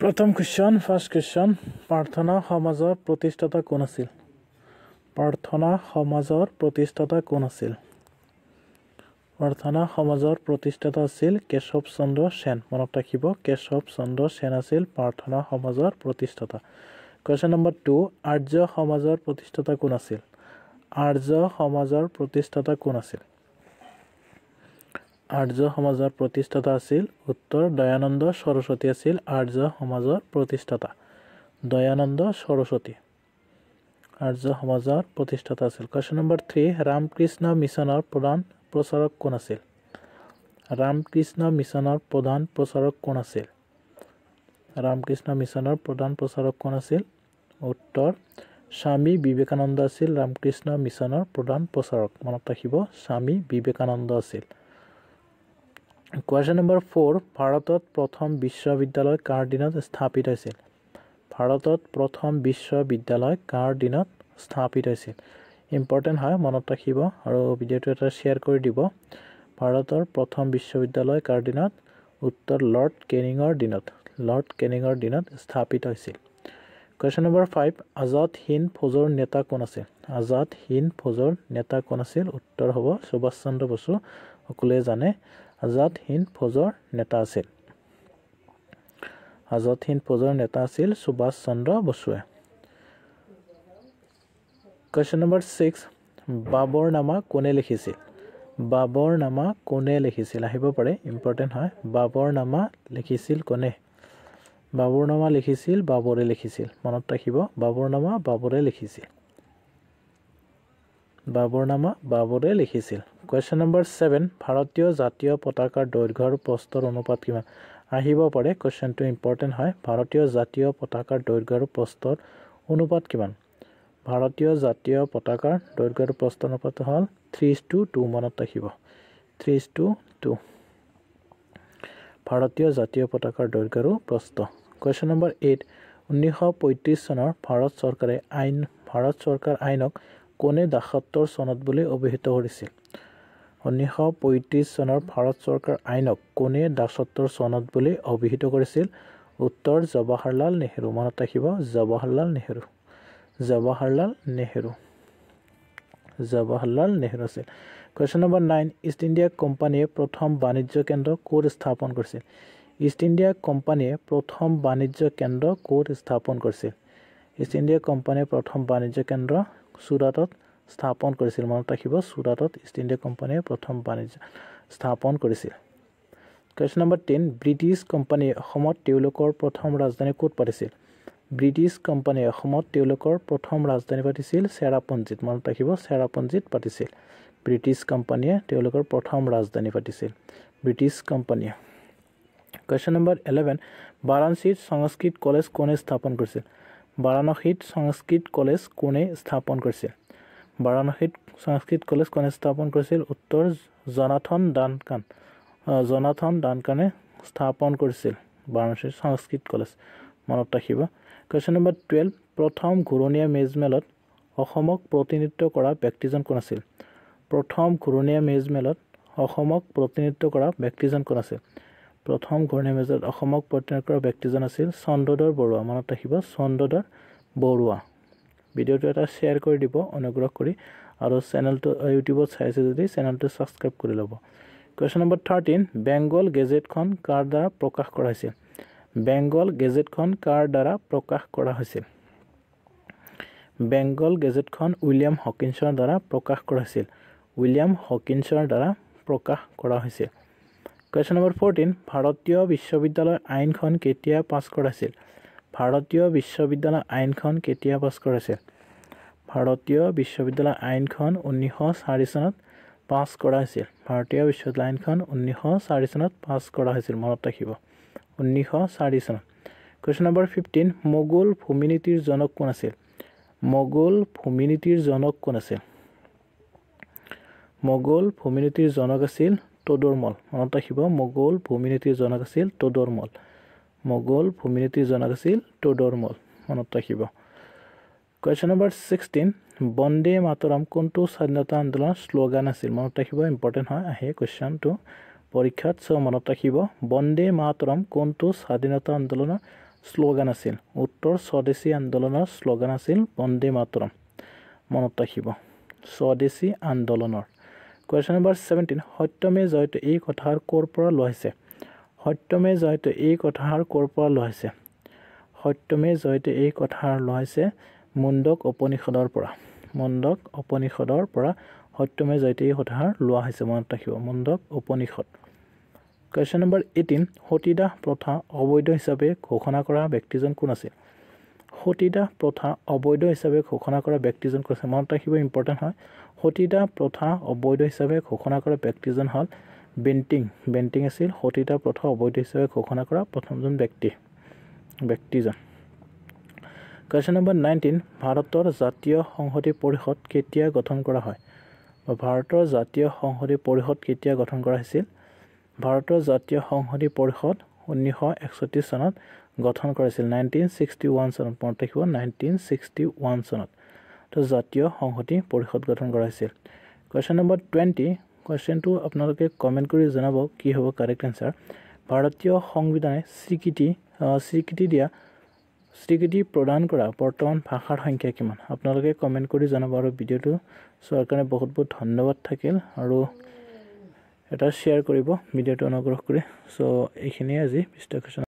प्रथम question first question प्रार्थना समाजर प्रतिष्ठाता कोन আছিল प्रार्थना समाजर प्रतिष्ठाता कोन আছিল प्रार्थना समाजर प्रतिष्ठाता আছিল केशव चंद्र सेन मनत राखिब केशव चंद्र सेन আছিল प्रार्थना समाजर प्रतिष्ठाता क्वेश्चन नंबर 2 आर्य समाजर प्रतिष्ठाता कोन আছিল आर्य समाजर प्रतिष्ठाता कोन আছিল आर्य समाजर प्रतिष्ठाता আছিল उत्तर दयानंद सरस्वती আছিল आर्य समाजर प्रतिष्ठाता दयानंद सरस्वती आर्य समाजर प्रतिष्ठाता আছিল क्वेश्चन नंबर 3 रामकृष्ण मिशनर प्रधान प्रचारक कोन আছিল रामकृष्ण मिशनर प्रधान प्रचारक कोन আছিল रामकृष्ण मिशनर प्रधान प्रचारक कोन আছিল उत्तर स्वामी विवेकानंद আছিল रामकृष्ण मिशनर प्रधान प्रचारक मनत राखिब स्वामी विवेकानंद আছিল क्वेश्चन नंबर 4 भारतत प्रथम विश्वविद्यालय कार दिনত स्थापित হৈছিল भारतत प्रथम विश्वविद्यालय कार दिনত स्थापित হৈছিল इम्पोर्टेंट है मनत राखिब और भिडिओটো এটা शेयर কৰি দিব भारतर प्रथम विश्वविद्यालय कार दिনত उत्तर लॉर्ड केनिंगर दिনত स्थापित হৈছিল क्वेश्चन नंबर 5 आजाद हिंद फौजर नेता कोन আছিল आजाद हिंद फौजर नेता कोन আছিল उत्तर হ'ব सुभाष चंद्र बसु সকলে জানে आजाद हिंद फौजर नेता আছিল आजाद हिंद फौजर नेता আছিল सुभाष चंद्र बसुए क्वेश्चन नंबर 6 बाबरनामा कोने लिखिছিল बाबरनामा कोने लिखिছিল আহিব পাৰে ইম্পৰ্টেন্ট হয় बाबरनामा লিখিছিল কোনে बाबरनामा लिखिছিল बाबरे लिखिছিল মনত ৰাখিব बाबरनामा बाबरे लिखिছিল बाबरनामा बाबरे लिखिছিল क्वेश्चन नंबर 7 भारतीय जातीय पताकार दৈৰ্ঘ্য আৰু প্ৰস্থৰ অনুপাত কিমান আহিব পাৰে क्वेश्चनটো ইম্পৰ্টেন্ট হয় भारतीय जातीय पताकार दৈৰ্ঘ্য আৰু প্ৰস্থৰ অনুপাত কিমান भारतीय जातीय पताकार दৈৰ্ঘ্য আৰু প্ৰস্থৰ অনুপাত হ'ল 3:2 মনত ৰাখিব 3:2 भारतीय जातीय पताकार दৈৰ্ঘ্য আৰু প্ৰস্থ क्वेश्चन नंबर 8 1935 চনৰ ভাৰত চৰকাৰ আইনক কোনে ৭২ চনত বুলি অভিহিত কৰিছিল 1935 চনৰ ভাৰত চৰকাৰ আইনক কোনে ৭২ চনত বুলি অভিহিত কৰিছিল উত্তৰ জৱাহৰলাল নেহৰু মনত ৰাখিব জৱাহৰলাল নেহৰু আছিল क्वेश्चन नंबर 9 ইষ্ট ইণ্ডিয়া কোম্পানীয়ে প্ৰথম বাণিজ্য কেন্দ্ৰ ক'ত স্থাপন কৰিছিল ইষ্ট ইণ্ডিয়া কোম্পানীয়ে প্ৰথম বাণিজ্য কেন্দ্ৰ ক'ত স্থাপন কৰিছিল ইষ্ট ইণ্ডিয়া কোম্পানীয়ে প্ৰথম বাণিজ্য কেন্দ্ৰ সুৰাটত স্থাপন কৰিছিল মনত ৰাখিব সুৰাটত ইষ্ট ইণ্ডিয়া কোম্পানীয়ে প্ৰথম বাণিজ্য স্থাপন কৰিছিল क्वेश्चन नंबर 10 ব্ৰিটিছ কোম্পানীয়ে অসমত তেওঁলোকৰ প্ৰথম ৰাজধানী ক'ত পাতিছিল ব্ৰিটিছ কোম্পানীয়ে অসমত তেওঁলোকৰ প্ৰথম ৰাজধানী পাতিছিল চেৰাপুঞ্জীত মনত ৰাখিব চেৰাপুঞ্জীত পাতিছিল ব্ৰিটিছ কোম্পানীয়ে তেওঁলোকৰ প্ৰথম ৰাজধানী পাতিছিল ব্ৰিটিছ কোম্পানীয়ে क्वेश्चन नंबर 11 বাৰাণসীত সংস্কৃত কলেজ কোনে স্থাপন কৰিছিল বাৰাণসীত সংস্কৃত কলেজ কোনে স্থাপন কৰিছিল বাৰাণসীত সংস্কৃত কলেজ কোনে স্থাপন কৰিছিল উত্তৰ জনাথন ডানকানে স্থাপন কৰিছিল বাৰাণসীত সংস্কৃত কলেজ মনত ৰাখিব क्वेश्चन नंबर 12 প্ৰথম ঘূৰণীয়া মেজমেলত অসমক প্ৰতিনিধিত্ব কৰা ব্যক্তিজন কোন আছিল প্ৰথম ঘূৰণীয়া মেজমেলত অসমক প্ৰতিনিধিত্ব কৰা ব্যক্তিজন কোন আছিল প্ৰথম ঘূৰণীয়া মেজত অসমক প্ৰতিনিধিত্ব কৰা ব্যক্তিজন আছিল চন্দ্ৰধৰ বৰুৱা মনত ৰাখিব চন্দ্ৰধৰ বৰুৱা ভিডিওটো এটা শেয়াৰ কৰি দিব অনুগ্ৰহ কৰি আৰু চেনেলটো ইউটিউবত চাইছে যদি চেনেলটো সাবস্ক্ৰাইব কৰি ল'ব क्वेश्चन नंबर 13 বেংগল গেজেটখন কাৰ দ্বাৰা প্ৰকাশ কৰা হৈছিল বেংগল গেজেটখন কাৰ দ্বাৰা প্ৰকাশ কৰা হৈছিল বেংগল গেজেটখন উইলিয়াম হকিন্সৰ দ্বাৰা প্ৰকাশ কৰা হৈছিল উইলিয়াম হকিন্সৰ দ্বাৰা প্ৰকাশ কৰা হৈছিল क्वेश्चन नंबर 14 ভাৰতীয় বিশ্ববিদ্যালয় আইনখন কেতিয়া পাছ কৰা হৈছিল ভাৰতীয় বিশ্ববিদ্যালয় আইনখন কেতিয়া পাছ কৰা হৈছিল ভাৰতীয় বিশ্ববিদ্যালয় আইনখন 1904 চনত পাছ কৰা হৈছিল ভাৰতীয় বিশ্ববিদ্যালয় আইনখন 1904 চনত পাছ কৰা হৈছিল মনত ৰাখিব 1904 চনত क्वेश्चन नंबर 15 মোগল ভূমিনীতিৰ জনক কোন আছিল মোগল ভূমিনীতিৰ জনক কোন আছিল মোগল ভূমিনীতিৰ জনক আছিল তোডৰমল মনত ৰাখিব মোগল ভূমিনীতিৰ জনক আছিল তোডৰমল মোগল ভূমিনীতিৰ জনক আছিল তোডৰমল মনত ৰাখিব क्वेश्चन नंबर 16 বন্দে মাতৰম কোনটো স্বাধীনতা আন্দোলনৰ স্লোগান আছিল মনত ৰাখিব ইম্পৰ্টেন্ট হয় আহে কোশ্চনটো পৰীক্ষাত মনত ৰাখিব বন্দে মাতৰম কোনটো স্বাধীনতা আন্দোলনৰ শ্লোগান আছিল উত্তৰ স্বদেশী আন্দোলনৰ শ্লোগান আছিল বন্দে মাতৰম মনত ৰাখিব স্বদেশী আন্দোলনৰ কুৱেশ্যন নম্বৰ 17 সত্যমে জয়তে এই কথাৰ ক'ৰ পৰা লোৱা হৈছে সত্যমে জয়তে এই কথাৰ ক'ৰ পৰা লোৱা হৈছে সত্যমে জয়তে এই কথাৰ লোৱা হৈছে মুণ্ডক উপনিষদৰ পৰা সত্যমে জয়তে এই কথাৰ লোৱা হৈছে মনত ৰাখিব মুণ্ডক উপনিষদ কুৱেশ্যন নম্বৰ 18 সতীদাহ প্ৰথা অবৈধ হিচাপে ঘোষণা কৰা ব্যক্তিজন কোন আছিল সতীদাহ প্ৰথা অবৈধ হিচাপে ঘোষণা কৰা ব্যক্তিজন কোন আছিল মনত ৰাখিব ইম্পৰ্টেণ্ট হয় সতীদাহ প্ৰথা অবৈধ হিচাপে ঘোষণা কৰা ব্যক্তিজন হ'ল বেণ্টিং আছিল সতীদাহ প্ৰথা অবৈধ হিচাপে ঘোষণা কৰা প্ৰথমজন ব্যক্তিজন কুৱেশ্যন নম্বৰ 19 ভাৰতৰ জাতীয় সংহতি পৰিষদ কেতিয়া গঠন কৰা হয় ভাৰতৰ জাতীয় সংহতি পৰিষদ কেতিয়া গঠন কৰা হৈছিল ভাৰতৰ জাতীয় সংহতি পৰিষদ 1961 চনত গঠন কৰিছিল 1961 চনত মনত ৰাখিব 1961 চনত তো জাতীয় সংহতি পৰিষদ গঠন কৰা হৈছিল কুৱেশ্যন নম্বৰ 20 কুৱেশ্যনটো আপোনালোকে কমেণ্ট কৰি জনাব কি হ'ব কাৰেক্ট আনসাৰ ভাৰতীয় সংবিধানে স্বীকৃতি প্ৰদান কৰা বৰ্তমান ভাষাৰ সংখ্যা কিমান আপোনালোকে কমেণ্ট কৰি জনাব আৰু ভিডিঅ'টো চোৱাৰ কাৰণে বহুত ধন্যবাদ থাকিল আৰু এটা শ্বেয়াৰ কৰিব ভিডিঅ'টো অনুগ্ৰহ কৰি সো এইখিনিয়ে আজি 20টা কুৱেশ্যন